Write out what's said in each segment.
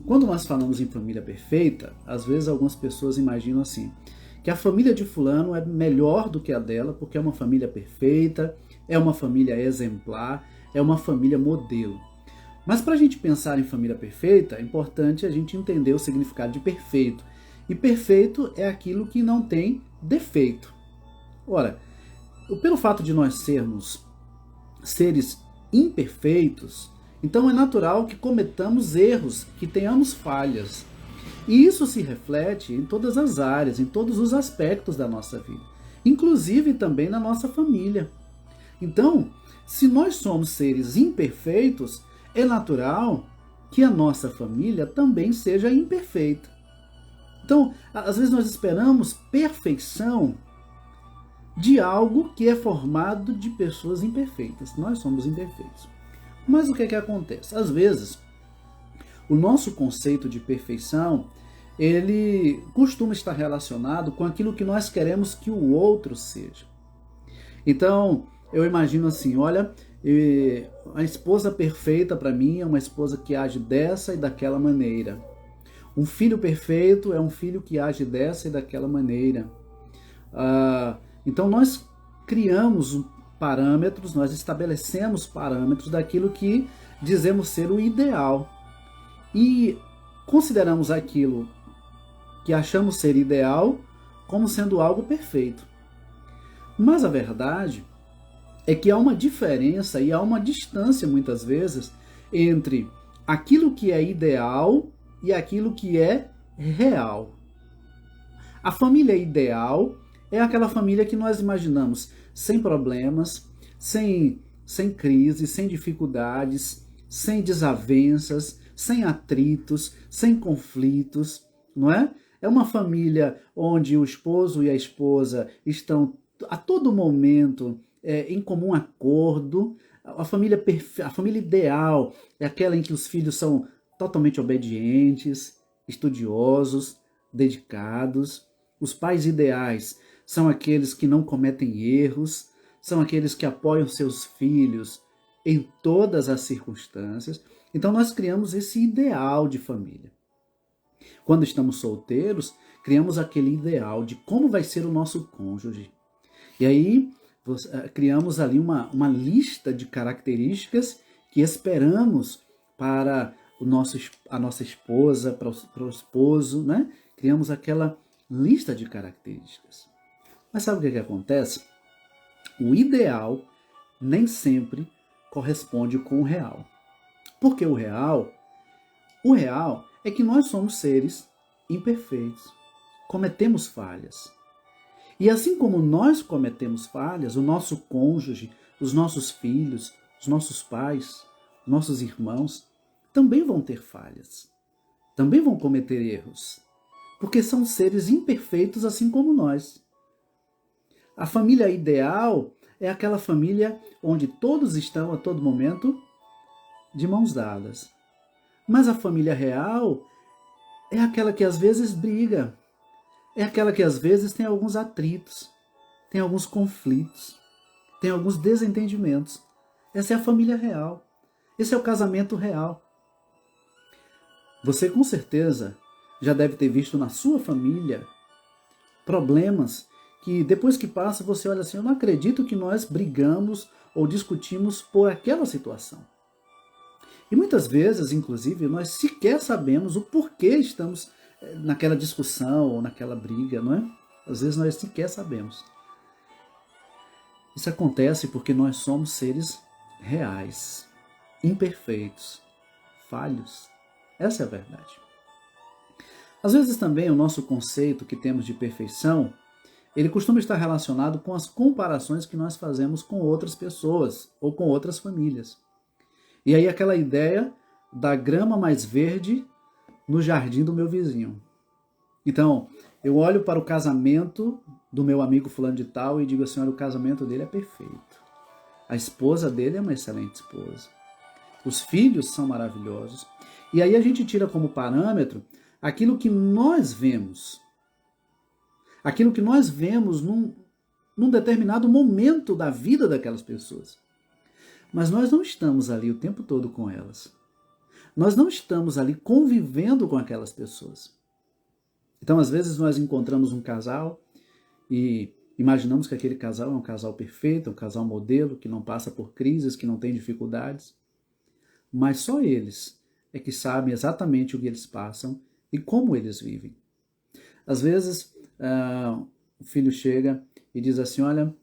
Quando nós falamos em família perfeita, às vezes algumas pessoas imaginam assim, que a família de fulano é melhor do que a dela, porque é uma família perfeita, é uma família exemplar, é uma família modelo. Mas para a gente pensar em família perfeita, é importante a gente entender o significado de perfeito. E perfeito é aquilo que não tem defeito. Ora, pelo fato de nós sermos seres imperfeitos, então é natural que cometamos erros, que tenhamos falhas. E isso se reflete em todas as áreas, em todos os aspectos da nossa vida, inclusive também na nossa família. Então, se nós somos seres imperfeitos, é natural que a nossa família também seja imperfeita. Então, às vezes nós esperamos perfeição de algo que é formado de pessoas imperfeitas. Nós somos imperfeitos. Mas o que é que acontece? Às vezes, o nosso conceito de perfeição, ele costuma estar relacionado com aquilo que nós queremos que o outro seja. Então, eu imagino assim, olha, a esposa perfeita para mim é uma esposa que age dessa e daquela maneira. Um filho perfeito é um filho que age dessa e daquela maneira. Então nós criamos parâmetros, nós estabelecemos parâmetros daquilo que dizemos ser o ideal. E consideramos aquilo que achamos ser ideal como sendo algo perfeito. Mas a verdade é que há uma diferença e há uma distância, muitas vezes, entre aquilo que é ideal e aquilo que é real. A família ideal é aquela família que nós imaginamos sem problemas, sem crises, sem dificuldades, sem desavenças, sem atritos, sem conflitos, não é? É uma família onde o esposo e a esposa estão a todo momento em comum acordo. A família ideal é aquela em que os filhos são totalmente obedientes, estudiosos, dedicados. Os pais ideais são aqueles que não cometem erros, são aqueles que apoiam seus filhos em todas as circunstâncias. Então nós criamos esse ideal de família. Quando estamos solteiros, criamos aquele ideal de como vai ser o nosso cônjuge. E aí criamos ali uma lista de características que esperamos para a nossa esposa, para o esposo, né? Criamos aquela lista de características. Mas sabe o que acontece? O ideal nem sempre corresponde com o real. Porque o real é que nós somos seres imperfeitos, cometemos falhas. E assim como nós cometemos falhas, o nosso cônjuge, os nossos filhos, os nossos pais, nossos irmãos, também vão ter falhas, também vão cometer erros, porque são seres imperfeitos assim como nós. A família ideal é aquela família onde todos estão a todo momento de mãos dadas. Mas a família real é aquela que às vezes briga, é aquela que às vezes tem alguns atritos, tem alguns conflitos, tem alguns desentendimentos. Essa é a família real, esse é o casamento real. Você com certeza já deve ter visto na sua família problemas que depois que passa você olha assim, eu não acredito que nós brigamos ou discutimos por aquela situação. E muitas vezes, inclusive, nós sequer sabemos o porquê estamos naquela discussão ou naquela briga, não é? Às vezes nós sequer sabemos. Isso acontece porque nós somos seres reais, imperfeitos, falhos. Essa é a verdade. Às vezes também o nosso conceito que temos de perfeição, ele costuma estar relacionado com as comparações que nós fazemos com outras pessoas ou com outras famílias. E aí aquela ideia da grama mais verde no jardim do meu vizinho. Então, eu olho para o casamento do meu amigo fulano de tal e digo assim, olha, o casamento dele é perfeito. A esposa dele é uma excelente esposa. Os filhos são maravilhosos. E aí a gente tira como parâmetro aquilo que nós vemos. Aquilo que nós vemos num determinado momento da vida daquelas pessoas. Mas nós não estamos ali o tempo todo com elas. nós não estamos ali convivendo com aquelas pessoas. Então, às vezes, nós encontramos um casal e imaginamos que aquele casal é um casal perfeito, um casal modelo, que não passa por crises, que não tem dificuldades. Mas só eles é que sabem exatamente o que eles passam e como eles vivem. Às vezes, o filho chega e diz assim, olha,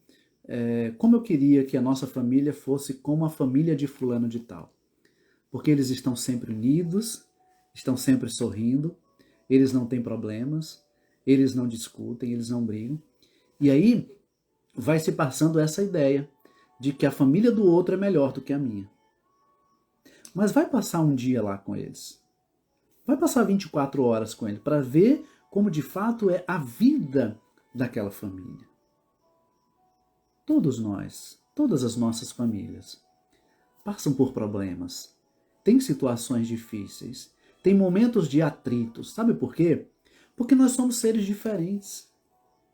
como eu queria que a nossa família fosse como a família de fulano de tal. Porque eles estão sempre unidos, estão sempre sorrindo, eles não têm problemas, eles não discutem, eles não brigam. E aí vai se passando essa ideia de que a família do outro é melhor do que a minha. Mas vai passar um dia lá com eles. Vai passar 24 horas com ele para ver como de fato é a vida daquela família. Todos nós, todas as nossas famílias, passam por problemas, têm situações difíceis, têm momentos de atritos. Sabe por quê? Porque nós somos seres diferentes.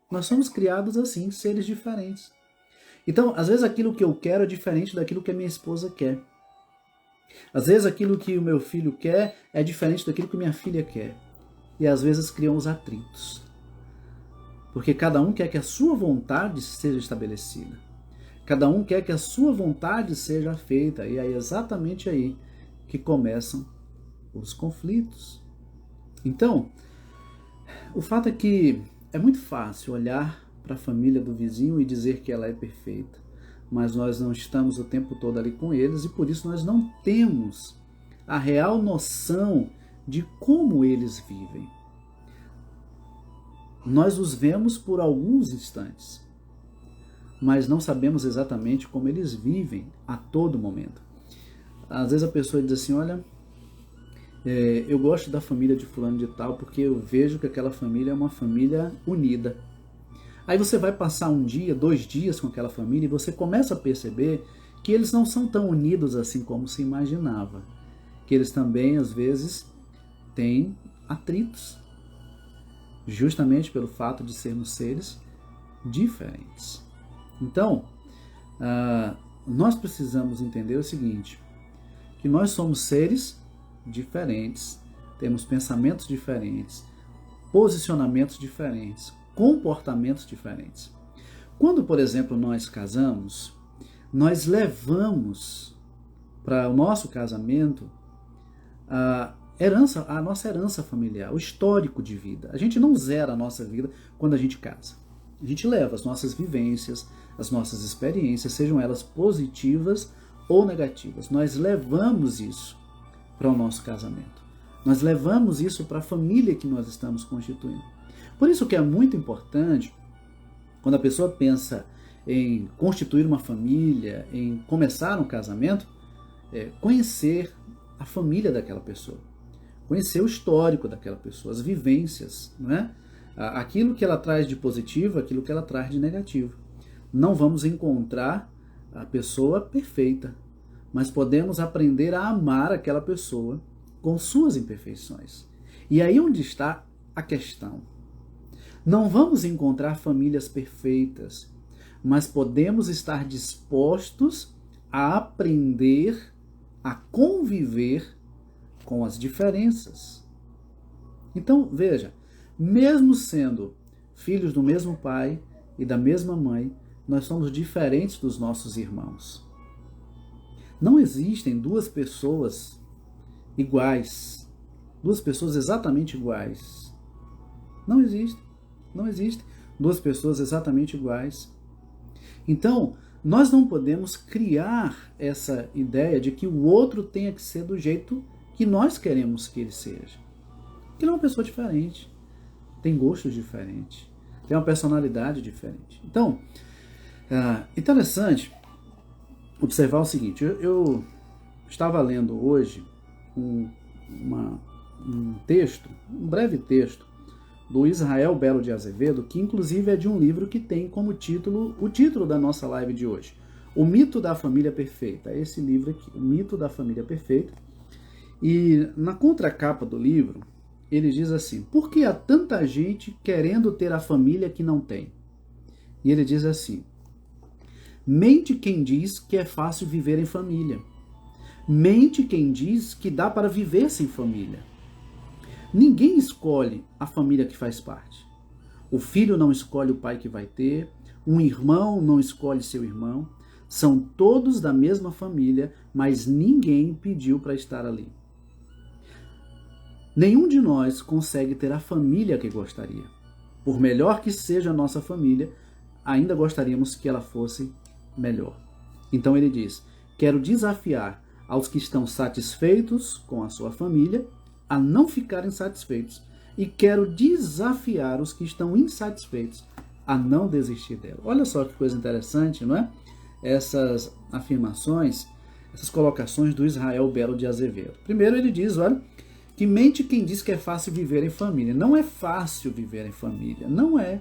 Nós somos criados assim, seres diferentes. Então, às vezes aquilo que eu quero é diferente daquilo que a minha esposa quer. Às vezes aquilo que o meu filho quer é diferente daquilo que minha filha quer. E às vezes criam os atritos. Porque cada um quer que a sua vontade seja estabelecida. Cada um quer que a sua vontade seja feita. E é exatamente aí que começam os conflitos. Então, o fato é que é muito fácil olhar para a família do vizinho e dizer que ela é perfeita. Mas nós não estamos o tempo todo ali com eles e por isso nós não temos a real noção de como eles vivem. Nós os vemos por alguns instantes, mas não sabemos exatamente como eles vivem a todo momento. Às vezes a pessoa diz assim, olha, eu gosto da família de fulano de tal porque eu vejo que aquela família é uma família unida. Aí você vai passar um dia, 2 dias com aquela família e você começa a perceber que eles não são tão unidos assim como se imaginava. Que eles também, às vezes, têm atritos. Justamente pelo fato de sermos seres diferentes. Então, nós precisamos entender o seguinte, que nós somos seres diferentes, temos pensamentos diferentes, posicionamentos diferentes, comportamentos diferentes. Quando, por exemplo, nós casamos, nós levamos para o nosso casamento a nossa herança familiar, o histórico de vida. A gente não zera a nossa vida quando a gente casa. A gente leva as nossas vivências, as nossas experiências, sejam elas positivas ou negativas. Nós levamos isso para o nosso casamento. Nós levamos isso para a família que nós estamos constituindo. Por isso que é muito importante, quando a pessoa pensa em constituir uma família, em começar um casamento, conhecer a família daquela pessoa. Conhecer o histórico daquela pessoa, as vivências, não é? Aquilo que ela traz de positivo, aquilo que ela traz de negativo. Não vamos encontrar a pessoa perfeita, mas podemos aprender a amar aquela pessoa com suas imperfeições. E aí onde está a questão. Não vamos encontrar famílias perfeitas, mas podemos estar dispostos a aprender a conviver com as diferenças. Então, veja, mesmo sendo filhos do mesmo pai e da mesma mãe, nós somos diferentes dos nossos irmãos. Não existem duas pessoas iguais, duas pessoas exatamente iguais. Não existe. Não existem duas pessoas exatamente iguais. Então, nós não podemos criar essa ideia de que o outro tenha que ser do jeito que nós queremos que ele seja. Porque ele é uma pessoa diferente, tem gostos diferentes, tem uma personalidade diferente. Então, interessante observar o seguinte, eu estava lendo hoje um texto, um breve texto, do Israel Belo de Azevedo, que inclusive é de um livro que tem como título, o título da nossa live de hoje, O Mito da Família Perfeita. É esse livro aqui, O Mito da Família Perfeita. E na contracapa do livro, ele diz assim, por que há tanta gente querendo ter a família que não tem? E ele diz assim, mente quem diz que é fácil viver em família. Mente quem diz que dá para viver sem família. Ninguém escolhe a família que faz parte. O filho não escolhe o pai que vai ter, um irmão não escolhe seu irmão. São todos da mesma família, mas ninguém pediu para estar ali. Nenhum de nós consegue ter a família que gostaria. Por melhor que seja a nossa família, ainda gostaríamos que ela fosse melhor. Então ele diz: quero desafiar aos que estão satisfeitos com a sua família a não ficarem satisfeitos. E quero desafiar os que estão insatisfeitos a não desistir dela. Olha só que coisa interessante, não é? Essas afirmações, essas colocações do Israel Belo de Azevedo. Primeiro ele diz, olha, que mente quem diz que é fácil viver em família. Não é fácil viver em família. Não é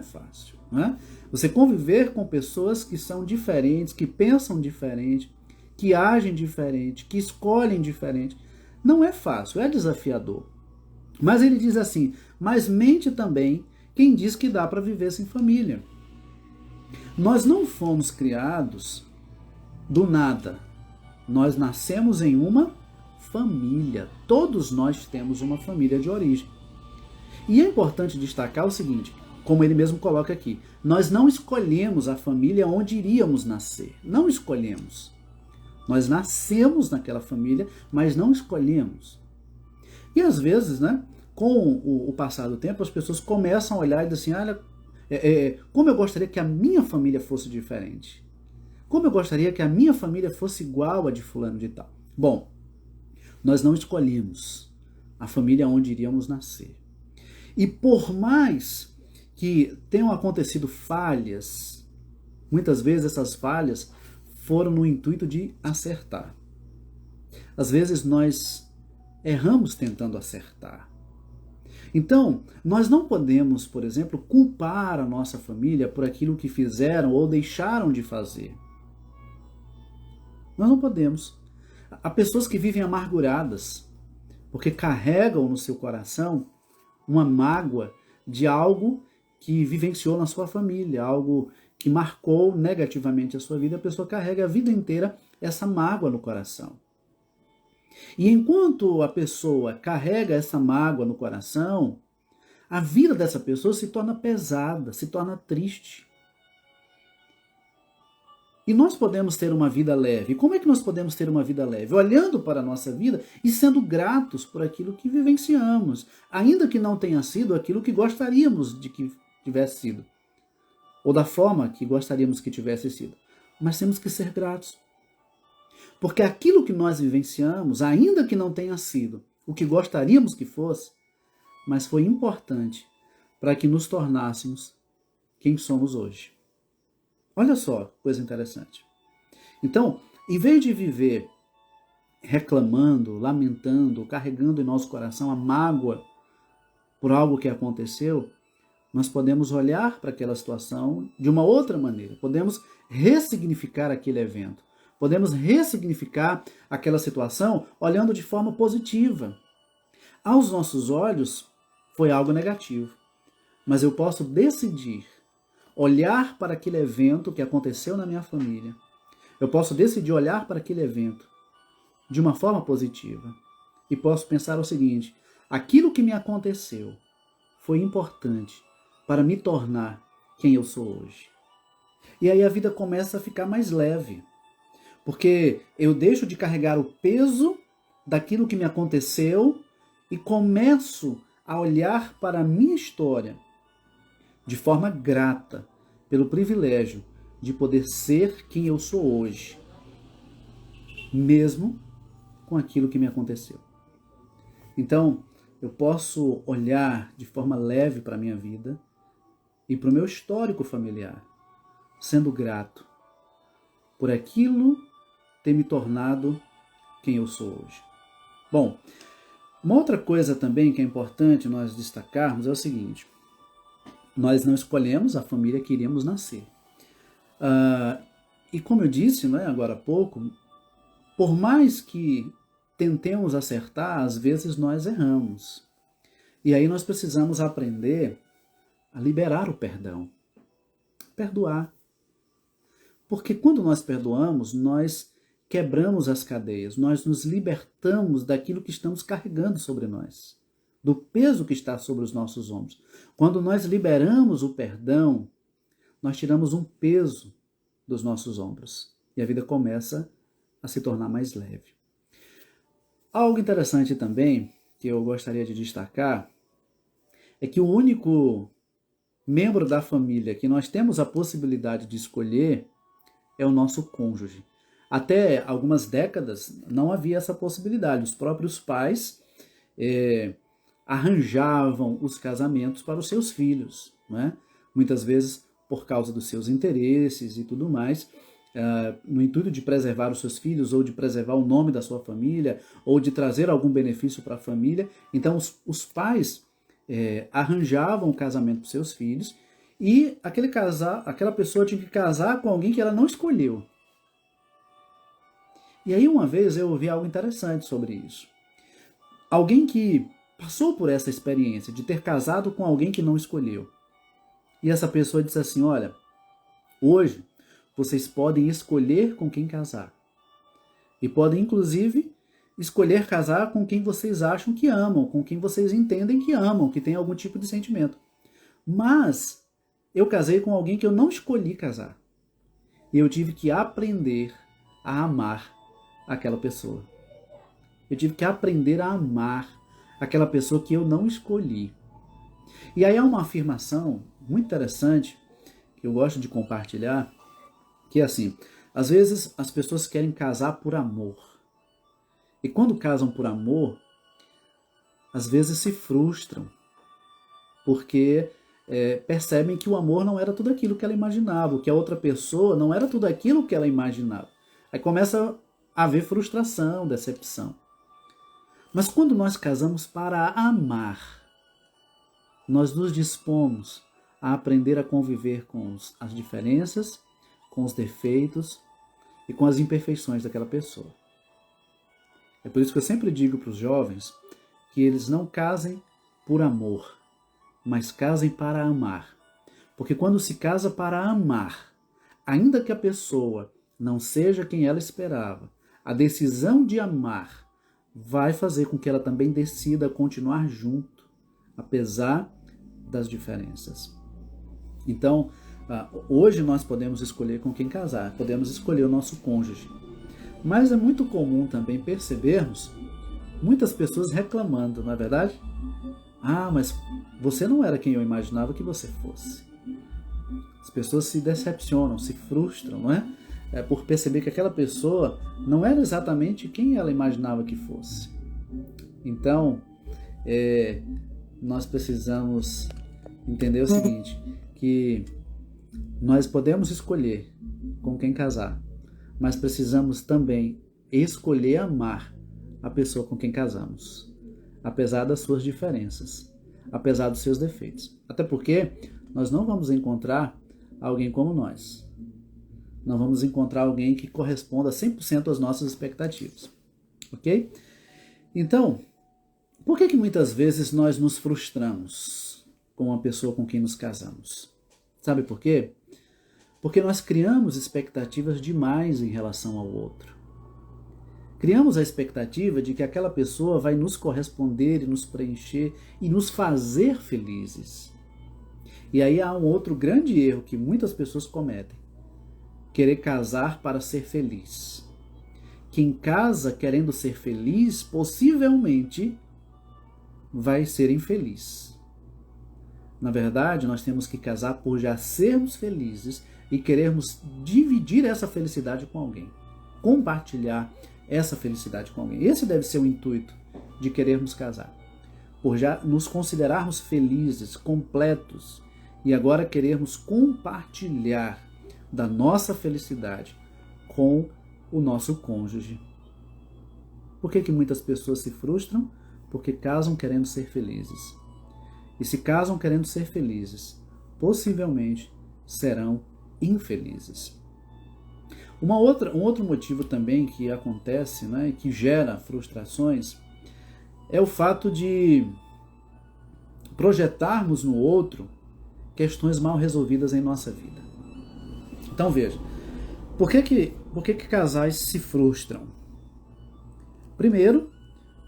fácil. Não é? Você conviver com pessoas que são diferentes, que pensam diferente, que agem diferente, que escolhem diferente, não é fácil, é desafiador. Mas ele diz assim, mas mente também quem diz que dá para viver sem família. Nós não fomos criados do nada. Nós nascemos em uma família. Todos nós temos uma família de origem. E é importante destacar o seguinte, como ele mesmo coloca aqui, nós não escolhemos a família onde iríamos nascer. Não escolhemos. Nós nascemos naquela família, mas não escolhemos. E às vezes, né, com o passar do tempo, as pessoas começam a olhar e dizer assim, olha, como eu gostaria que a minha família fosse diferente. Como eu gostaria que a minha família fosse igual a de fulano de tal. Bom, nós não escolhemos a família onde iríamos nascer. E por mais que tenham acontecido falhas, muitas vezes essas falhas foram no intuito de acertar. Às vezes nós erramos tentando acertar. Então, nós não podemos, por exemplo, culpar a nossa família por aquilo que fizeram ou deixaram de fazer. Nós não podemos. Há pessoas que vivem amarguradas, porque carregam no seu coração uma mágoa de algo que vivenciou na sua família, algo que marcou negativamente a sua vida. A pessoa carrega a vida inteira essa mágoa no coração. E enquanto a pessoa carrega essa mágoa no coração, a vida dessa pessoa se torna pesada, se torna triste. E nós podemos ter uma vida leve. Como é que nós podemos ter uma vida leve? Olhando para a nossa vida e sendo gratos por aquilo que vivenciamos, ainda que não tenha sido aquilo que gostaríamos de que tivesse sido, ou da forma que gostaríamos que tivesse sido. Mas temos que ser gratos. Porque aquilo que nós vivenciamos, ainda que não tenha sido o que gostaríamos que fosse, mas foi importante para que nos tornássemos quem somos hoje. Olha só, coisa interessante. Então, em vez de viver reclamando, lamentando, carregando em nosso coração a mágoa por algo que aconteceu, nós podemos olhar para aquela situação de uma outra maneira. Podemos ressignificar aquele evento. Podemos ressignificar aquela situação olhando de forma positiva. Aos nossos olhos, foi algo negativo. Mas eu posso decidir olhar para aquele evento que aconteceu na minha família. Eu posso decidir olhar para aquele evento de uma forma positiva. E posso pensar o seguinte, aquilo que me aconteceu foi importante para me tornar quem eu sou hoje. E aí a vida começa a ficar mais leve. Porque eu deixo de carregar o peso daquilo que me aconteceu e começo a olhar para a minha história de forma grata pelo privilégio de poder ser quem eu sou hoje, mesmo com aquilo que me aconteceu. Então, eu posso olhar de forma leve para a minha vida e para o meu histórico familiar, sendo grato por aquilo ter me tornado quem eu sou hoje. Bom, uma outra coisa também que é importante nós destacarmos é o seguinte, nós não escolhemos a família que iríamos nascer. E como eu disse, né, agora há pouco, por mais que tentemos acertar, às vezes nós erramos. E aí nós precisamos aprender a liberar o perdão. Perdoar. Porque quando nós perdoamos, nós quebramos as cadeias, nós nos libertamos daquilo que estamos carregando sobre nós, do peso que está sobre os nossos ombros. Quando nós liberamos o perdão, nós tiramos um peso dos nossos ombros e a vida começa a se tornar mais leve. Algo interessante também que eu gostaria de destacar é que o único membro da família que nós temos a possibilidade de escolher é o nosso cônjuge. Até algumas décadas não havia essa possibilidade. Os próprios pais arranjavam os casamentos para os seus filhos, né? Muitas vezes por causa dos seus interesses e tudo mais, no intuito de preservar os seus filhos, ou de preservar o nome da sua família, ou de trazer algum benefício para a família. Então os pais arranjavam o casamento para os seus filhos, e aquela pessoa tinha que casar com alguém que ela não escolheu. E aí uma vez eu ouvi algo interessante sobre isso. Alguém que passou por essa experiência de ter casado com alguém que não escolheu. E essa pessoa disse assim: olha, hoje vocês podem escolher com quem casar. E podem, inclusive, escolher casar com quem vocês acham que amam, com quem vocês entendem que amam, que tem algum tipo de sentimento. Mas eu casei com alguém que eu não escolhi casar. E eu tive que aprender a amar aquela pessoa. Eu tive que aprender a amar aquela pessoa que eu não escolhi. E aí há uma afirmação muito interessante que eu gosto de compartilhar, que é assim: às vezes as pessoas querem casar por amor. E quando casam por amor, às vezes se frustram, porque percebem que o amor não era tudo aquilo que ela imaginava, que a outra pessoa não era tudo aquilo que ela imaginava. Aí começa a haver frustração, decepção. Mas quando nós casamos para amar, nós nos dispomos a aprender a conviver com as diferenças, com os defeitos e com as imperfeições daquela pessoa. É por isso que eu sempre digo para os jovens que eles não casem por amor, mas casem para amar. Porque quando se casa para amar, ainda que a pessoa não seja quem ela esperava, a decisão de amar vai fazer com que ela também decida continuar junto, apesar das diferenças. Então, hoje nós podemos escolher com quem casar, podemos escolher o nosso cônjuge. Mas é muito comum também percebermos muitas pessoas reclamando, não é verdade? Ah, mas você não era quem eu imaginava que você fosse. As pessoas se decepcionam, se frustram, não é? Por perceber que aquela pessoa não era exatamente quem ela imaginava que fosse. Então, nós precisamos entender o seguinte, que nós podemos escolher com quem casar, mas precisamos também escolher amar a pessoa com quem casamos, apesar das suas diferenças, apesar dos seus defeitos. Até porque nós não vamos encontrar alguém como nós. Não vamos encontrar alguém que corresponda 100% às nossas expectativas. Ok? Então, por que muitas vezes nós nos frustramos com a pessoa com quem nos casamos? Sabe por quê? Porque nós criamos expectativas demais em relação ao outro. Criamos a expectativa de que aquela pessoa vai nos corresponder e nos preencher e nos fazer felizes. E aí há um outro grande erro que muitas pessoas cometem: querer casar para ser feliz. Quem casa querendo ser feliz, possivelmente vai ser infeliz. Na verdade, nós temos que casar por já sermos felizes e querermos dividir essa felicidade com alguém, compartilhar essa felicidade com alguém. Esse deve ser o intuito de querermos casar, por já nos considerarmos felizes, completos, e agora querermos compartilhar da nossa felicidade com o nosso cônjuge. Por que muitas pessoas se frustram? Porque casam querendo ser felizes. E se casam querendo ser felizes, possivelmente serão infelizes. Um outro motivo também que acontece, né, e que gera frustrações, é o fato de projetarmos no outro questões mal resolvidas em nossa vida. Então veja, por Por que que casais se frustram? Primeiro,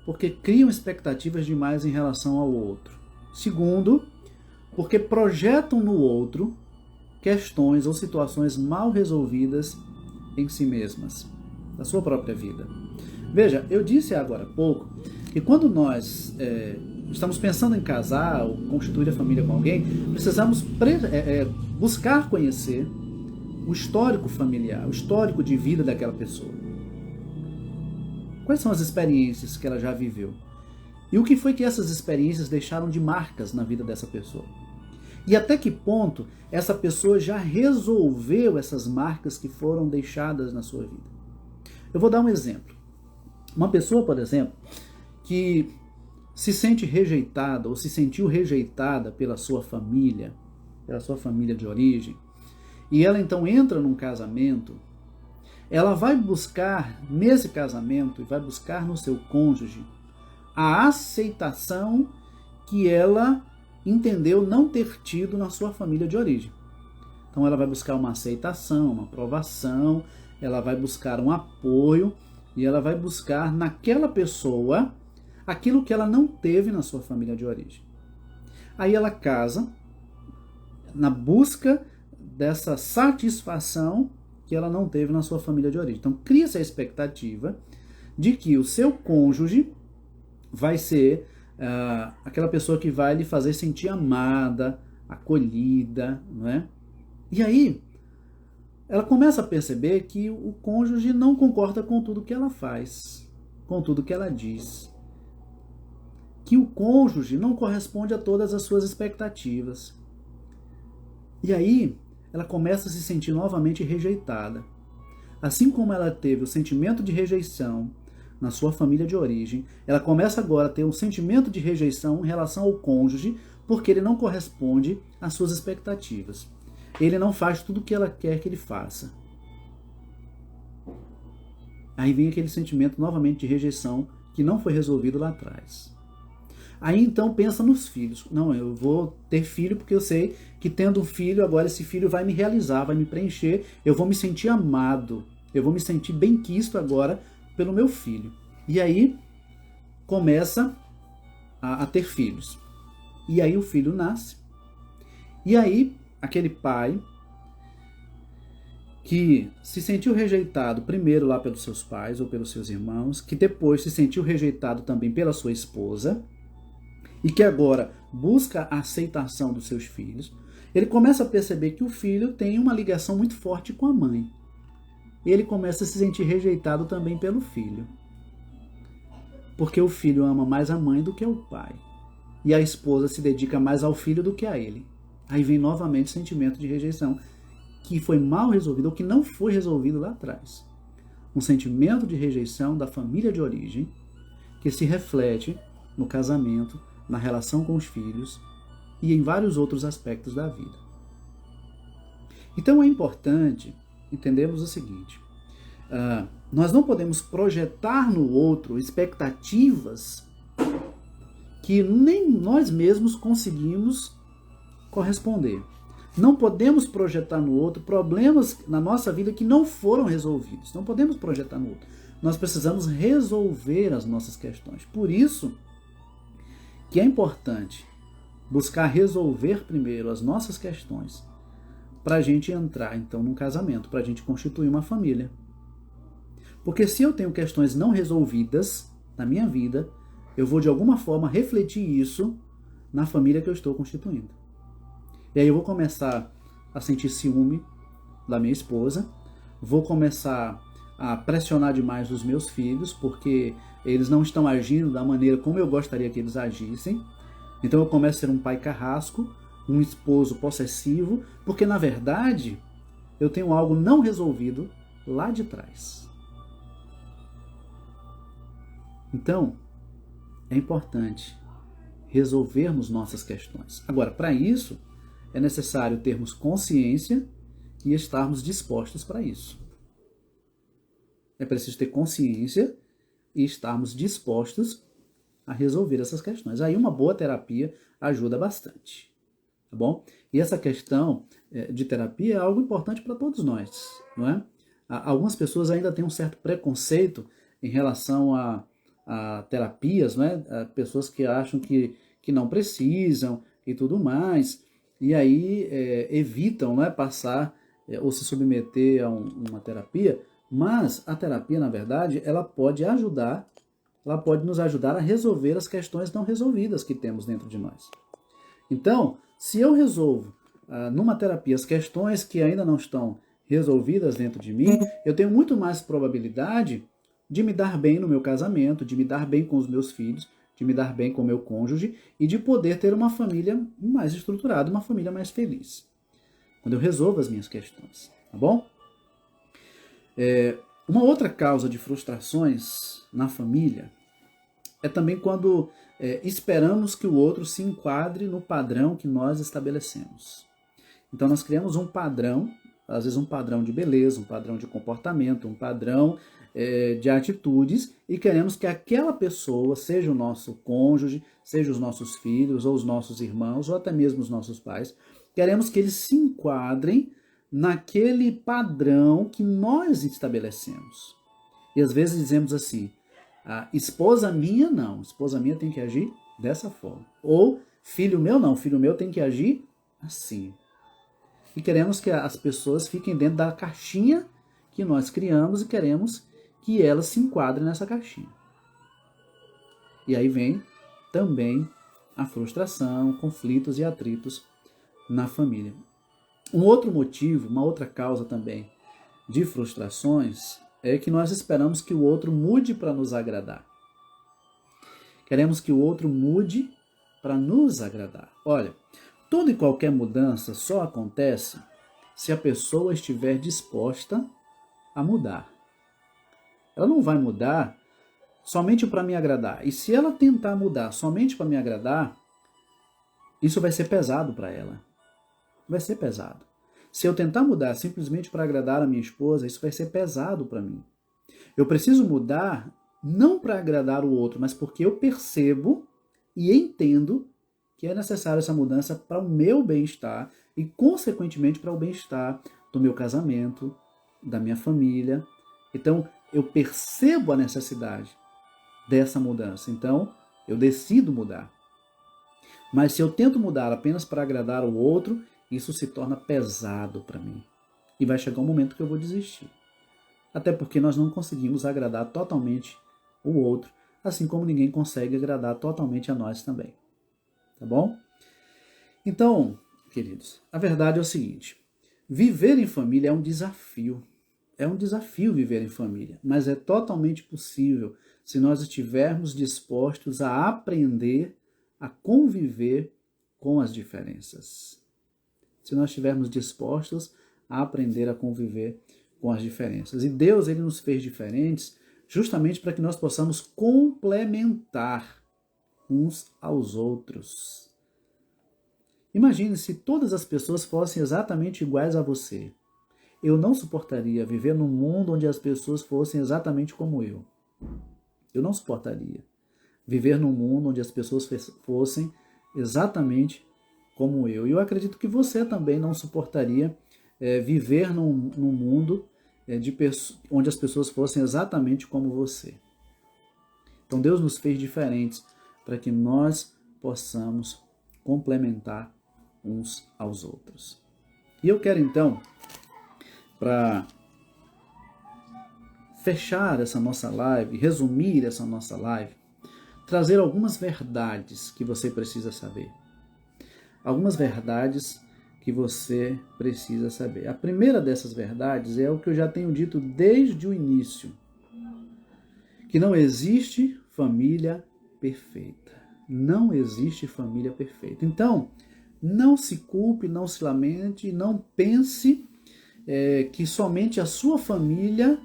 porque criam expectativas demais em relação ao outro. Segundo, porque projetam no outro questões ou situações mal resolvidas em si mesmas, da sua própria vida. Veja, eu disse agora há pouco que quando nós estamos pensando em casar ou constituir a família com alguém, precisamos buscar conhecer o histórico familiar, o histórico de vida daquela pessoa. Quais são as experiências que ela já viveu? E o que foi que essas experiências deixaram de marcas na vida dessa pessoa? E até que ponto essa pessoa já resolveu essas marcas que foram deixadas na sua vida? Eu vou dar um exemplo. Uma pessoa, por exemplo, que se sente rejeitada ou se sentiu rejeitada pela sua família de origem, e ela então entra num casamento, ela vai buscar nesse casamento e vai buscar no seu cônjuge a aceitação que ela entendeu não ter tido na sua família de origem. Então ela vai buscar uma aceitação, uma aprovação, ela vai buscar um apoio e ela vai buscar naquela pessoa aquilo que ela não teve na sua família de origem. Aí ela casa na busca dessa satisfação que ela não teve na sua família de origem. Então cria-se a expectativa de que o seu cônjuge vai ser aquela pessoa que vai lhe fazer sentir amada, acolhida, não é? E aí ela começa a perceber que o cônjuge não concorda com tudo que ela faz, com tudo que ela diz. Que o cônjuge não corresponde a todas as suas expectativas. E aí ela começa a se sentir novamente rejeitada. Assim como ela teve o sentimento de rejeição na sua família de origem, ela começa agora a ter um sentimento de rejeição em relação ao cônjuge, porque ele não corresponde às suas expectativas. Ele não faz tudo o que ela quer que ele faça. Aí vem aquele sentimento novamente de rejeição que não foi resolvido lá atrás. Aí então pensa nos filhos. Não, eu vou ter filho porque eu sei que tendo um filho, agora esse filho vai me realizar, vai me preencher, eu vou me sentir amado, eu vou me sentir bem-quisto agora pelo meu filho. E aí começa a ter filhos. E aí o filho nasce. E aí aquele pai que se sentiu rejeitado primeiro lá pelos seus pais ou pelos seus irmãos, que depois se sentiu rejeitado também pela sua esposa, e que agora busca a aceitação dos seus filhos, ele começa a perceber que o filho tem uma ligação muito forte com a mãe. Ele começa a se sentir rejeitado também pelo filho. Porque o filho ama mais a mãe do que o pai. E a esposa se dedica mais ao filho do que a ele. Aí vem novamente o sentimento de rejeição, que foi mal resolvido ou que não foi resolvido lá atrás. Um sentimento de rejeição da família de origem, que se reflete no casamento, na relação com os filhos e em vários outros aspectos da vida. Então é importante entendermos o seguinte: nós não podemos projetar no outro expectativas que nem nós mesmos conseguimos corresponder. Não podemos projetar no outro problemas na nossa vida que não foram resolvidos. Não podemos projetar no outro. Nós precisamos resolver as nossas questões. Por isso que é importante buscar resolver primeiro as nossas questões para a gente entrar, então, num casamento, para a gente constituir uma família. Porque se eu tenho questões não resolvidas na minha vida, eu vou, de alguma forma, refletir isso na família que eu estou constituindo. E aí eu vou começar a sentir ciúme da minha esposa, vou começar a pressionar demais os meus filhos, porque eles não estão agindo da maneira como eu gostaria que eles agissem. Então eu começo a ser um pai carrasco, um esposo possessivo, porque na verdade eu tenho algo não resolvido lá de trás. Então, é importante resolvermos nossas questões. Agora, para isso, é necessário termos consciência e estarmos dispostos para isso. É preciso ter consciência e estarmos dispostos a resolver essas questões. Aí uma boa terapia ajuda bastante, tá bom? E essa questão de terapia é algo importante para todos nós, não é? Algumas pessoas ainda têm um certo preconceito em relação a terapias, né? A pessoas que acham que não precisam e tudo mais, e aí evitam, né, passar ou se submeter a uma terapia, mas a terapia, na verdade, ela pode nos ajudar a resolver as questões não resolvidas que temos dentro de nós. Então, se eu resolvo numa terapia as questões que ainda não estão resolvidas dentro de mim, eu tenho muito mais probabilidade de me dar bem no meu casamento, de me dar bem com os meus filhos, de me dar bem com o meu cônjuge e de poder ter uma família mais estruturada, uma família mais feliz. Quando eu resolvo as minhas questões, tá bom? Uma outra causa de frustrações na família é também quando esperamos que o outro se enquadre no padrão que nós estabelecemos. Então nós criamos um padrão, às vezes um padrão de beleza, um padrão de comportamento, um padrão de atitudes, e queremos que aquela pessoa, seja o nosso cônjuge, seja os nossos filhos, ou os nossos irmãos, ou até mesmo os nossos pais, queremos que eles se enquadrem naquele padrão que nós estabelecemos. E às vezes dizemos assim, esposa minha não, esposa minha tem que agir dessa forma. Ou filho meu não, filho meu tem que agir assim. E queremos que as pessoas fiquem dentro da caixinha que nós criamos e queremos que elas se enquadrem nessa caixinha. E aí vem também a frustração, conflitos e atritos na família. Um outro motivo, uma outra causa também de frustrações é que nós esperamos que o outro mude para nos agradar. Queremos que o outro mude para nos agradar. Olha, toda e qualquer mudança só acontece se a pessoa estiver disposta a mudar. Ela não vai mudar somente para me agradar. E se ela tentar mudar somente para me agradar, isso vai ser pesado para ela. Vai ser pesado. Se eu tentar mudar simplesmente para agradar a minha esposa, isso vai ser pesado para mim. Eu preciso mudar não para agradar o outro, mas porque eu percebo e entendo que é necessária essa mudança para o meu bem-estar e, consequentemente, para o bem-estar do meu casamento, da minha família. Então, eu percebo a necessidade dessa mudança. Então, eu decido mudar. Mas se eu tento mudar apenas para agradar o outro, isso se torna pesado para mim. E vai chegar um momento que eu vou desistir. Até porque nós não conseguimos agradar totalmente o outro, assim como ninguém consegue agradar totalmente a nós também. Tá bom? Então, queridos, a verdade é o seguinte: viver em família é um desafio. É um desafio viver em família, mas é totalmente possível se nós estivermos dispostos a aprender a conviver com as diferenças. Se nós estivermos dispostos a aprender a conviver com as diferenças. E Deus, ele nos fez diferentes justamente para que nós possamos complementar uns aos outros. Imagine se todas as pessoas fossem exatamente iguais a você. Eu não suportaria viver num mundo onde as pessoas fossem exatamente como eu. Eu não suportaria viver num mundo onde as pessoas fossem exatamente como eu. E eu acredito que você também não suportaria viver num mundo onde as pessoas fossem exatamente como você. Então Deus nos fez diferentes para que nós possamos complementar uns aos outros. E eu quero então, para fechar essa nossa live, resumir essa nossa live, trazer algumas verdades que você precisa saber. Algumas verdades que você precisa saber. A primeira dessas verdades é o que eu já tenho dito desde o início, que não existe família perfeita. Não existe família perfeita. Então, não se culpe, não se lamente, não pense que somente a sua família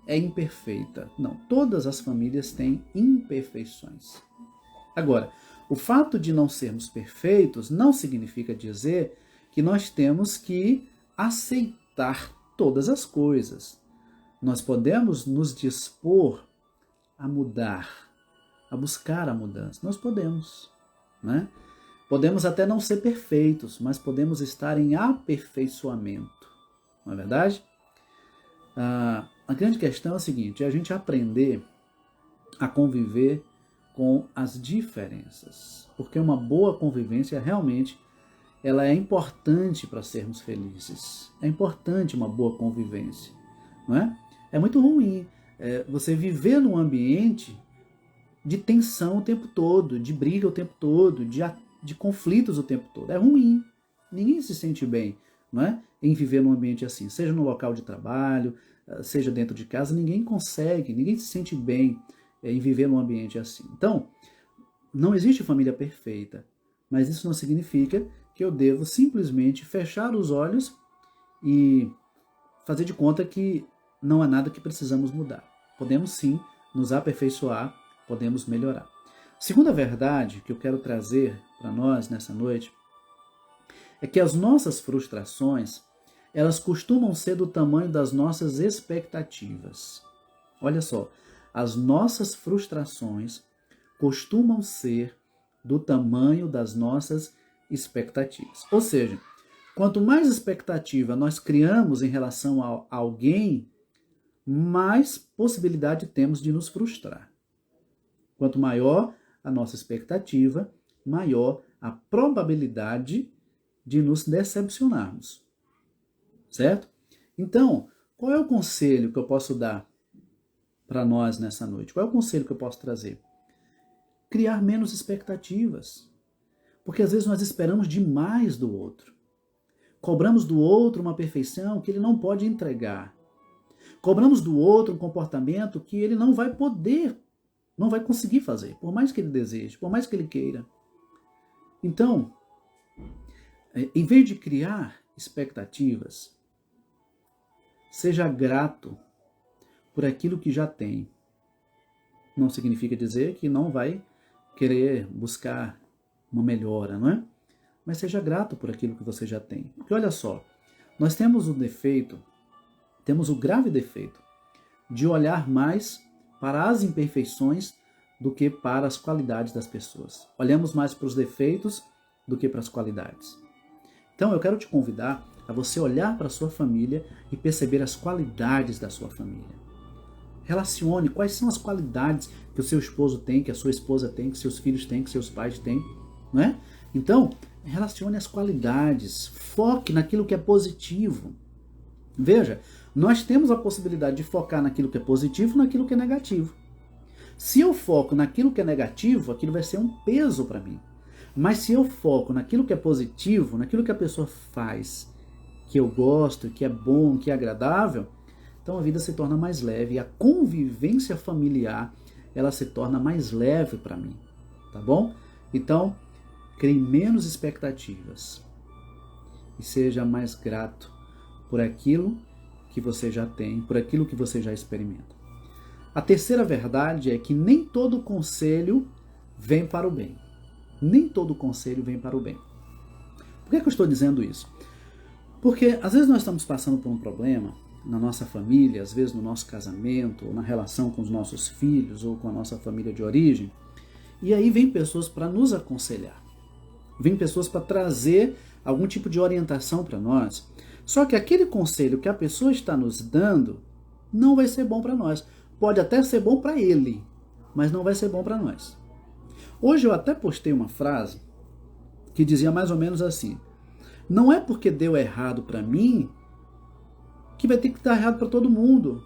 é imperfeita. Não, todas as famílias têm imperfeições. Agora, o fato de não sermos perfeitos não significa dizer que nós temos que aceitar todas as coisas. Nós podemos nos dispor a mudar, a buscar a mudança. Nós podemos, né? Podemos até não ser perfeitos, mas podemos estar em aperfeiçoamento. Não é verdade? A grande questão é a seguinte, é a gente aprender a conviver com as diferenças. Porque uma boa convivência realmente ela é importante para sermos felizes. É importante uma boa convivência, não é? É muito ruim você viver num ambiente de tensão o tempo todo, de briga o tempo todo, de conflitos o tempo todo. É ruim. Ninguém se sente bem, não é? Em viver num ambiente assim, seja no local de trabalho, seja dentro de casa, ninguém se sente bem em viver num ambiente assim. Então, não existe família perfeita, mas isso não significa que eu devo simplesmente fechar os olhos e fazer de conta que não há nada que precisamos mudar. Podemos sim nos aperfeiçoar, podemos melhorar. Segunda verdade que eu quero trazer para nós nessa noite é que as nossas frustrações, elas costumam ser do tamanho das nossas expectativas. Olha só, as nossas frustrações costumam ser do tamanho das nossas expectativas. Ou seja, quanto mais expectativa nós criamos em relação a alguém, mais possibilidade temos de nos frustrar. Quanto maior a nossa expectativa, maior a probabilidade de nos decepcionarmos. Certo? Então, qual é o conselho que eu posso dar para nós nessa noite? Qual é o conselho que eu posso trazer? Criar menos expectativas. Porque às vezes nós esperamos demais do outro. Cobramos do outro uma perfeição que ele não pode entregar. Cobramos do outro um comportamento que ele não vai poder, não vai conseguir fazer, por mais que ele deseje, por mais que ele queira. Então, em vez de criar expectativas, seja grato por aquilo que já tem. Não significa dizer que não vai querer buscar uma melhora, não é? Mas seja grato por aquilo que você já tem. Porque olha só, nós temos o grave defeito de olhar mais para as imperfeições do que para as qualidades das pessoas. Olhamos mais para os defeitos do que para as qualidades. Então eu quero te convidar a você olhar para a sua família e perceber as qualidades da sua família. Relacione quais são as qualidades que o seu esposo tem, que a sua esposa tem, que seus filhos têm, que seus pais têm, não é? Então, relacione as qualidades, foque naquilo que é positivo. Veja, nós temos a possibilidade de focar naquilo que é positivo e naquilo que é negativo. Se eu foco naquilo que é negativo, aquilo vai ser um peso para mim. Mas se eu foco naquilo que é positivo, naquilo que a pessoa faz, que eu gosto, que é bom, que é agradável, então a vida se torna mais leve e a convivência familiar, ela se torna mais leve para mim, tá bom? Então, crie menos expectativas e seja mais grato por aquilo que você já tem, por aquilo que você já experimenta. A terceira verdade é que nem todo conselho vem para o bem. Nem todo conselho vem para o bem. Por que eu estou dizendo isso? Porque às vezes nós estamos passando por um problema na nossa família, às vezes no nosso casamento, ou na relação com os nossos filhos, ou com a nossa família de origem, e aí vem pessoas para nos aconselhar. Vem pessoas para trazer algum tipo de orientação para nós. Só que aquele conselho que a pessoa está nos dando não vai ser bom para nós. Pode até ser bom para ele, mas não vai ser bom para nós. Hoje eu até postei uma frase que dizia mais ou menos assim: não é porque deu errado para mim que vai ter que dar errado para todo mundo.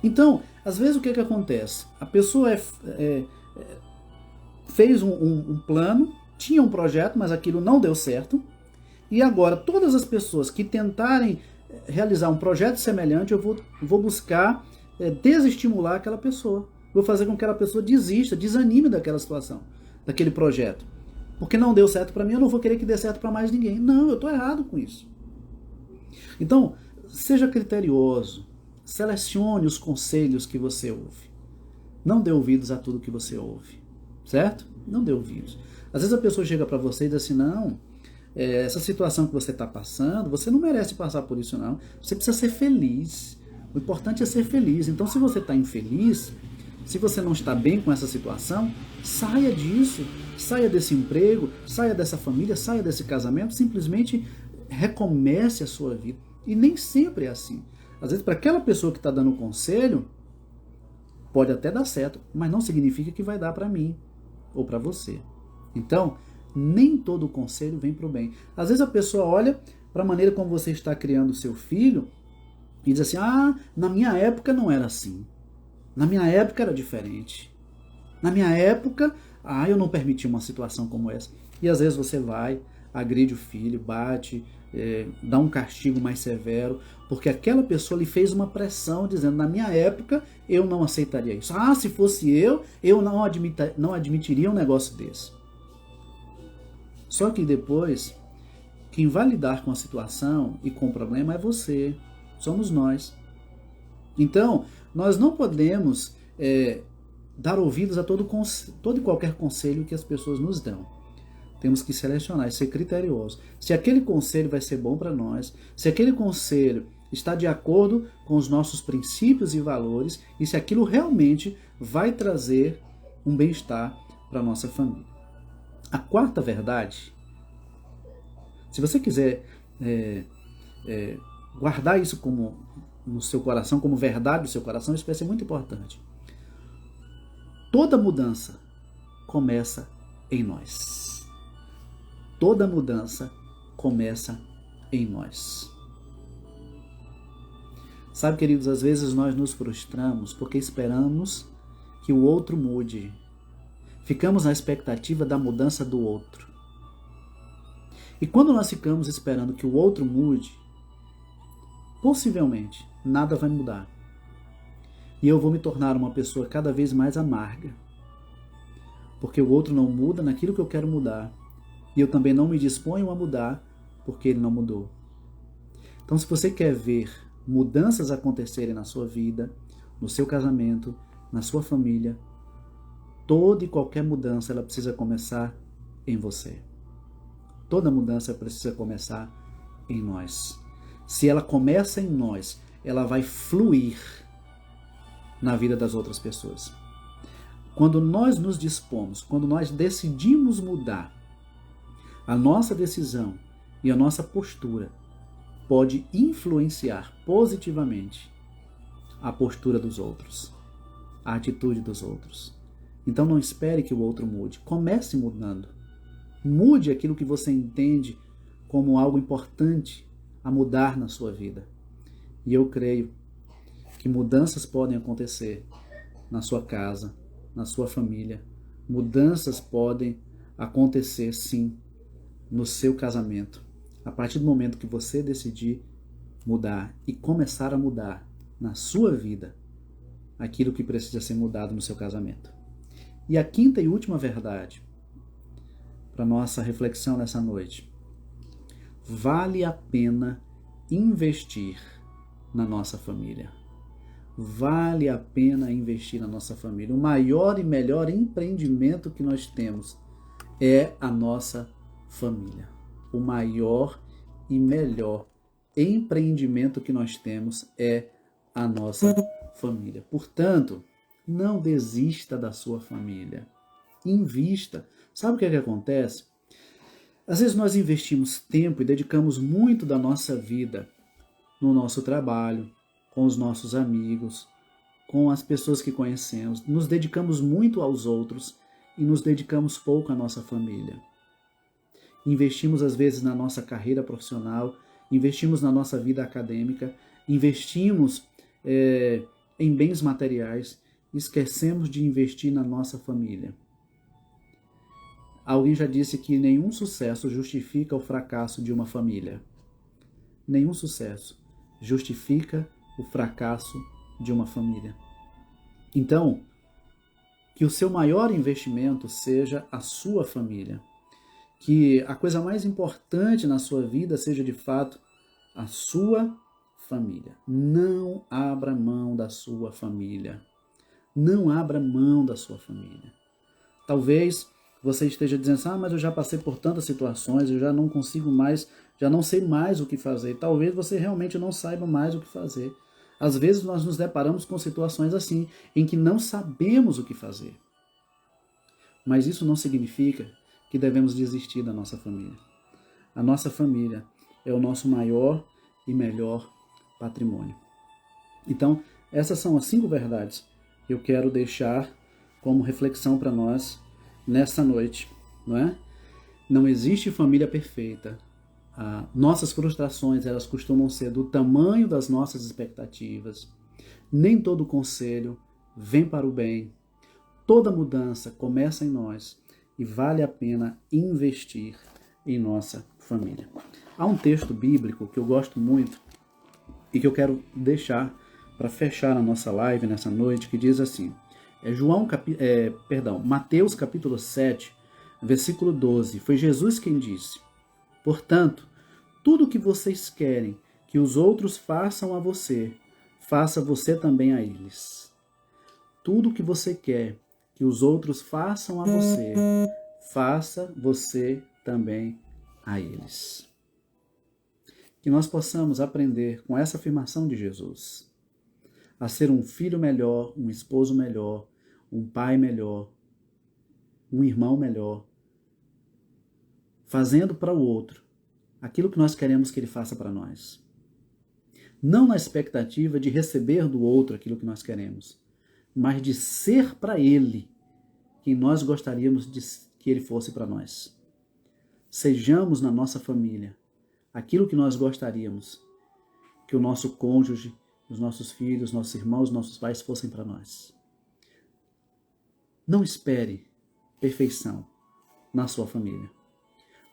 Então, às vezes o que acontece? A pessoa fez um plano, tinha um projeto, mas aquilo não deu certo, e agora todas as pessoas que tentarem realizar um projeto semelhante, eu vou buscar desestimular aquela pessoa. Vou fazer com que aquela pessoa desista, desanime daquela situação, daquele projeto. Porque não deu certo para mim, eu não vou querer que dê certo para mais ninguém. Não, eu estou errado com isso. Então, seja criterioso, selecione os conselhos que você ouve. Não dê ouvidos a tudo que você ouve, certo? Não dê ouvidos. Às vezes a pessoa chega para você e diz assim, não, essa situação que você está passando, você não merece passar por isso não. Você precisa ser feliz. O importante é ser feliz. Então, se você está infeliz, se você não está bem com essa situação, saia disso, saia desse emprego, saia dessa família, saia desse casamento, simplesmente recomece a sua vida. E nem sempre é assim. Às vezes, para aquela pessoa que está dando o conselho, pode até dar certo, mas não significa que vai dar para mim ou para você. Então, nem todo conselho vem para o bem. Às vezes a pessoa olha para a maneira como você está criando o seu filho e diz assim, na minha época não era assim. Na minha época era diferente. Na minha época, eu não permitia uma situação como essa. E às vezes você vai, agride o filho, bate, dá um castigo mais severo, porque aquela pessoa lhe fez uma pressão dizendo, na minha época eu não aceitaria isso. Se fosse eu não admitiria um negócio desse. Só que depois, quem vai lidar com a situação e com o problema é você, somos nós. Então, nós não podemos dar ouvidos a todo e qualquer conselho que as pessoas nos dão. Temos que selecionar e ser criteriosos. Se aquele conselho vai ser bom para nós, se aquele conselho está de acordo com os nossos princípios e valores, e se aquilo realmente vai trazer um bem-estar para a nossa família. A quarta verdade, se você quiser guardar isso no seu coração, como verdade do seu coração, isso vai ser muito importante. Toda mudança começa em nós. Toda mudança começa em nós. Sabe, queridos, às vezes nós nos frustramos porque esperamos que o outro mude. Ficamos na expectativa da mudança do outro. E quando nós ficamos esperando que o outro mude, possivelmente nada vai mudar. E eu vou me tornar uma pessoa cada vez mais amarga. Porque o outro não muda naquilo que eu quero mudar. E eu também não me disponho a mudar porque ele não mudou. Então, se você quer ver mudanças acontecerem na sua vida, no seu casamento, na sua família, toda e qualquer mudança ela precisa começar em você. Toda mudança precisa começar em nós. Se ela começa em nós, ela vai fluir na vida das outras pessoas. Quando nós nos dispomos, quando nós decidimos mudar, a nossa decisão e a nossa postura pode influenciar positivamente a postura dos outros, a atitude dos outros. Então não espere que o outro mude. Comece mudando. Mude aquilo que você entende como algo importante a mudar na sua vida. E eu creio que mudanças podem acontecer na sua casa, na sua família. Mudanças podem acontecer, sim, no seu casamento. A partir do momento que você decidir mudar e começar a mudar na sua vida aquilo que precisa ser mudado no seu casamento. E a quinta e última verdade para nossa reflexão nessa noite. Vale a pena investir na nossa família. Vale a pena investir na nossa família. O maior e melhor empreendimento que nós temos é a nossa família. O maior e melhor empreendimento que nós temos é a nossa família. Portanto, não desista da sua família. Invista. Sabe o que acontece? Às vezes nós investimos tempo e dedicamos muito da nossa vida no nosso trabalho, com os nossos amigos, com as pessoas que conhecemos. Nos dedicamos muito aos outros e nos dedicamos pouco à nossa família. Investimos às vezes na nossa carreira profissional, investimos na nossa vida acadêmica, investimos em bens materiais, esquecemos de investir na nossa família. Alguém já disse que nenhum sucesso justifica o fracasso de uma família. Nenhum sucesso justifica o fracasso de uma família. Então, que o seu maior investimento seja a sua família. Que a coisa mais importante na sua vida seja, de fato, a sua família. Não abra mão da sua família. Não abra mão da sua família. Talvez você esteja dizendo assim, mas eu já passei por tantas situações, eu já não consigo mais, já não sei mais o que fazer. Talvez você realmente não saiba mais o que fazer. Às vezes nós nos deparamos com situações assim, em que não sabemos o que fazer. Mas isso não significa que devemos desistir da nossa família. A nossa família é o nosso maior e melhor patrimônio. Então, essas são as 5 verdades que eu quero deixar como reflexão para nós nessa noite, não é? Não existe família perfeita. Nossas frustrações, elas costumam ser do tamanho das nossas expectativas. Nem todo conselho vem para o bem. Toda mudança começa em nós e vale a pena investir em nossa família. Há um texto bíblico que eu gosto muito e que eu quero deixar para fechar a nossa live nessa noite, que diz assim, Mateus capítulo 7, versículo 12, foi Jesus quem disse, portanto, tudo o que vocês querem que os outros façam a você, faça você também a eles. Tudo o que você quer que os outros façam a você, faça você também a eles. Que nós possamos aprender com essa afirmação de Jesus a ser um filho melhor, um esposo melhor, um pai melhor, um irmão melhor, fazendo para o outro aquilo que nós queremos que ele faça para nós. Não na expectativa de receber do outro aquilo que nós queremos, mas de ser para ele quem nós gostaríamos que ele fosse para nós. Sejamos na nossa família aquilo que nós gostaríamos que o nosso cônjuge, os nossos filhos, nossos irmãos, nossos pais fossem para nós. Não espere perfeição na sua família,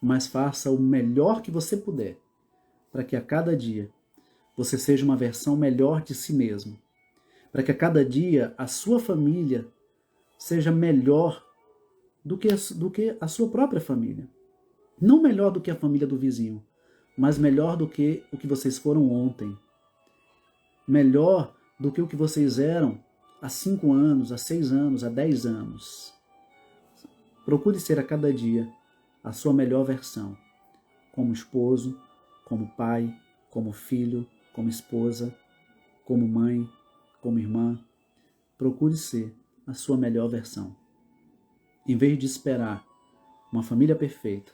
mas faça o melhor que você puder para que a cada dia você seja uma versão melhor de si mesmo, para que a cada dia a sua família seja melhor do que a sua própria família. Não melhor do que a família do vizinho, mas melhor do que o que vocês foram ontem. Melhor do que o que vocês eram há 5 anos, há 6 anos, há 10 anos. Procure ser a cada dia a sua melhor versão, como esposo, como pai, como filho, como esposa, como mãe, como irmã. Procure ser a sua melhor versão. Em vez de esperar uma família perfeita,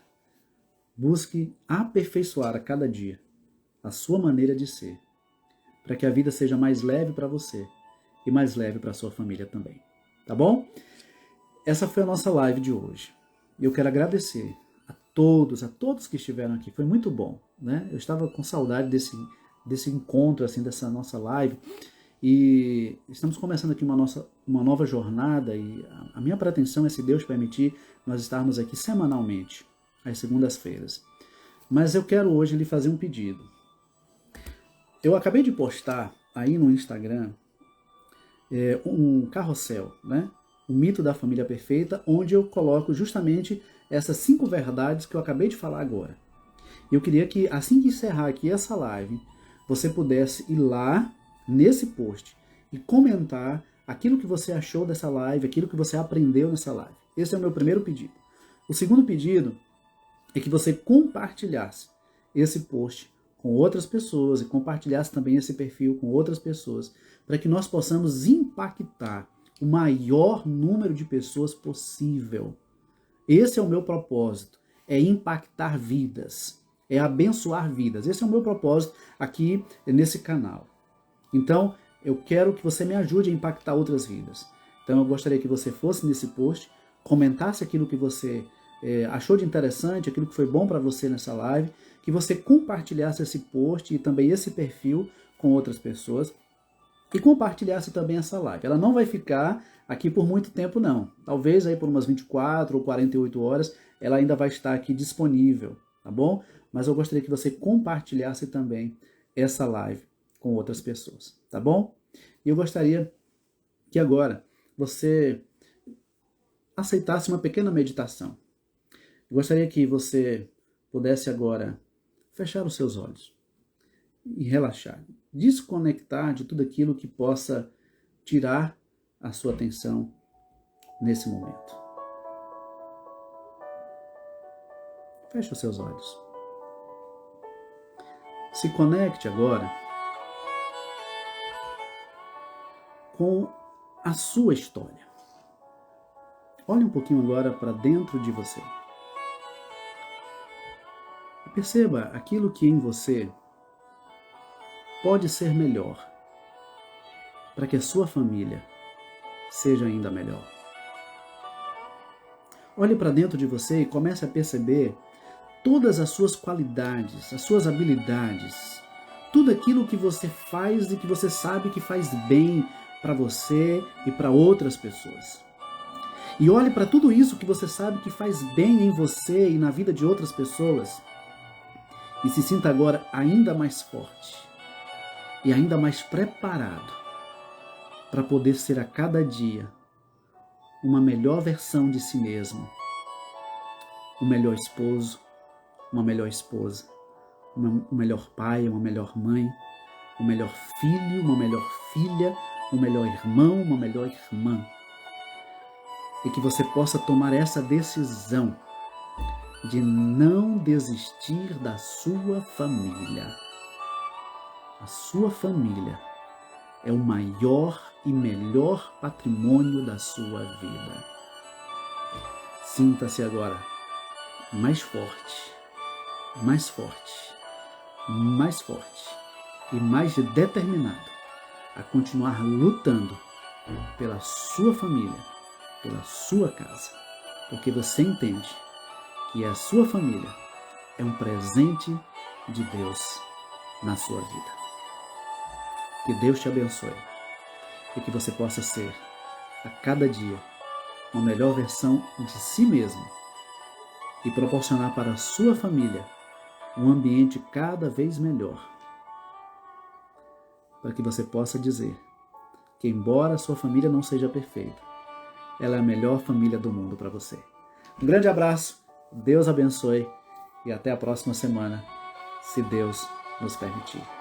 busque aperfeiçoar a cada dia a sua maneira de ser, para que a vida seja mais leve para você e mais leve para a sua família também. Tá bom? Essa foi a nossa live de hoje. Eu quero agradecer a todos que estiveram aqui. Foi muito bom, né? Eu estava com saudade desse encontro, assim, dessa nossa live. E estamos começando aqui uma nova jornada e a minha pretensão é, se Deus permitir, nós estarmos aqui semanalmente, às segundas-feiras. Mas eu quero hoje lhe fazer um pedido. Eu acabei de postar aí no Instagram um carrossel, né? O mito da família perfeita, onde eu coloco justamente essas 5 verdades que eu acabei de falar agora. Eu queria que, assim que encerrar aqui essa live, você pudesse ir lá nesse post e comentar aquilo que você achou dessa live, aquilo que você aprendeu nessa live. Esse é o meu primeiro pedido. O segundo pedido é que você compartilhasse esse post com outras pessoas e compartilhasse também esse perfil com outras pessoas, para que nós possamos impactar o maior número de pessoas possível. Esse é o meu propósito, é impactar vidas, é abençoar vidas. Esse é o meu propósito aqui nesse canal. Então, eu quero que você me ajude a impactar outras vidas. Então, eu gostaria que você fosse nesse post, comentasse aquilo que você achou de interessante, aquilo que foi bom para você nessa live, que você compartilhasse esse post e também esse perfil com outras pessoas e compartilhasse também essa live. Ela não vai ficar aqui por muito tempo, não. Talvez aí por umas 24 ou 48 horas ela ainda vai estar aqui disponível, tá bom? Mas eu gostaria que você compartilhasse também essa live com outras pessoas, tá bom? E eu gostaria que agora você aceitasse uma pequena meditação. Eu gostaria que você pudesse agora fechar os seus olhos e relaxar, desconectar de tudo aquilo que possa tirar a sua atenção nesse momento. Feche os seus olhos. Se conecte agora com a sua história. Olhe um pouquinho agora para dentro de você. E perceba aquilo que em você pode ser melhor. para que a sua família seja ainda melhor. Olhe para dentro de você e comece a perceber todas as suas qualidades, as suas habilidades, tudo aquilo que você faz e que você sabe que faz bem para você e para outras pessoas. E olhe para tudo isso que você sabe que faz bem em você e na vida de outras pessoas e se sinta agora ainda mais forte e ainda mais preparado para poder ser a cada dia uma melhor versão de si mesmo, um melhor esposo, uma melhor esposa, um melhor pai, uma melhor mãe, um melhor filho, uma melhor filha, um melhor irmão, uma melhor irmã. E que você possa tomar essa decisão de não desistir da sua família. A sua família é o maior e melhor patrimônio da sua vida. Sinta-se agora mais forte, mais forte, mais forte e mais determinado a continuar lutando pela sua família, pela sua casa, porque você entende que a sua família é um presente de Deus na sua vida. Que Deus te abençoe e que você possa ser, a cada dia, uma melhor versão de si mesmo e proporcionar para a sua família um ambiente cada vez melhor, para que você possa dizer que, embora a sua família não seja perfeita, ela é a melhor família do mundo para você. Um grande abraço, Deus abençoe e até a próxima semana, se Deus nos permitir.